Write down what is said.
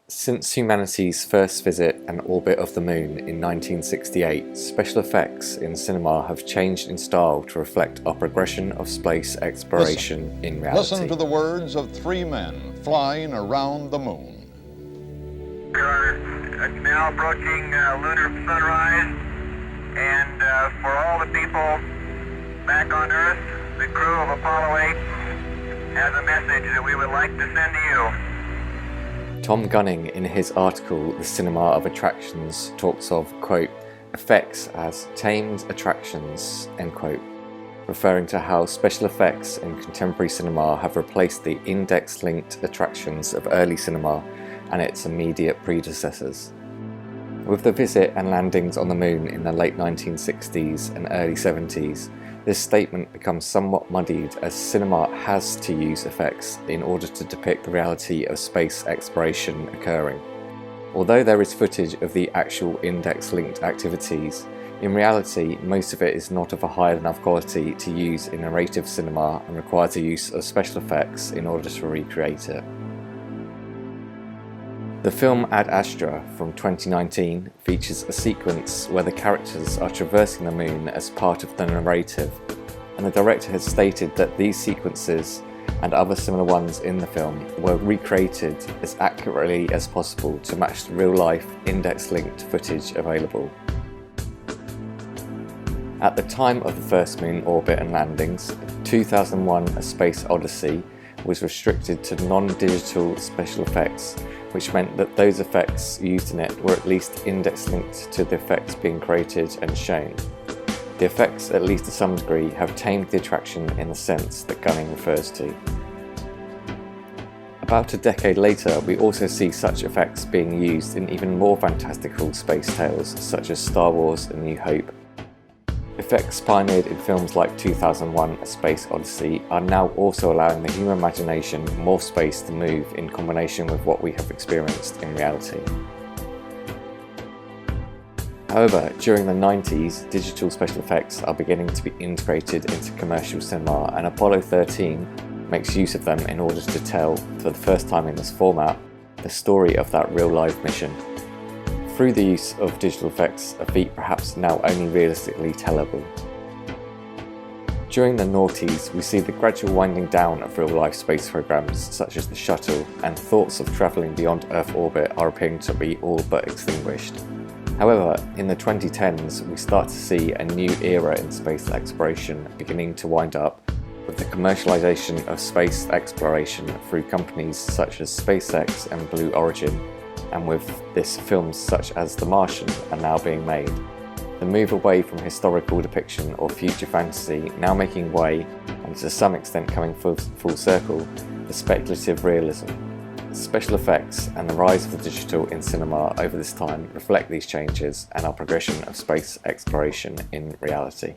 Since humanity's first visit and orbit of the Moon in 1968, special effects in cinema have changed in style to reflect our progression of space exploration in reality. Listen to the words of three men flying around the Moon. We are now approaching lunar sunrise, and for all the people back on Earth, the crew of Apollo 8 has a message that we would like to send to you. Tom Gunning, in his article The Cinema of Attractions, talks of, quote, effects as tamed attractions, end quote, referring to how special effects in contemporary cinema have replaced the index-linked attractions of early cinema and its immediate predecessors. With the visit and landings on the Moon in the late 1960s and early 70s, this statement becomes somewhat muddied as cinema has to use effects in order to depict the reality of space exploration occurring. Although there is footage of the actual index-linked activities, in reality most of it is not of a high enough quality to use in narrative cinema and requires the use of special effects in order to recreate it. The film Ad Astra from 2019 features a sequence where the characters are traversing the Moon as part of the narrative, and the director has stated that these sequences and other similar ones in the film were recreated as accurately as possible to match the real-life index-linked footage available. At the time of the first Moon orbit and landings, 2001 A Space Odyssey was restricted to non-digital special effects, which meant that those effects used in it were at least index-linked to the effects being created and shown. The effects, at least to some degree, have tamed the attraction in the sense that Gunning refers to. About a decade later, we also see such effects being used in even more fantastical space tales, such as Star Wars: A New Hope. Effects pioneered in films like 2001 A Space Odyssey are now also allowing the human imagination more space to move in combination with what we have experienced in reality. However, during the 90s, digital special effects are beginning to be integrated into commercial cinema, and Apollo 13 makes use of them in order to tell, for the first time in this format, the story of that real-life mission. Through the use of digital effects, a feat perhaps now only realistically tellable. During the noughties, we see the gradual winding down of real-life space programs such as the shuttle, and thoughts of travelling beyond Earth orbit are appearing to be all but extinguished. However, in the 2010s, we start to see a new era in space exploration beginning to wind up, with the commercialization of space exploration through companies such as SpaceX and Blue Origin, and with this films such as The Martian are now being made. The move away from historical depiction or future fantasy now making way, and to some extent coming full circle, to speculative realism. Special effects and the rise of the digital in cinema over this time reflect these changes and our progression of space exploration in reality.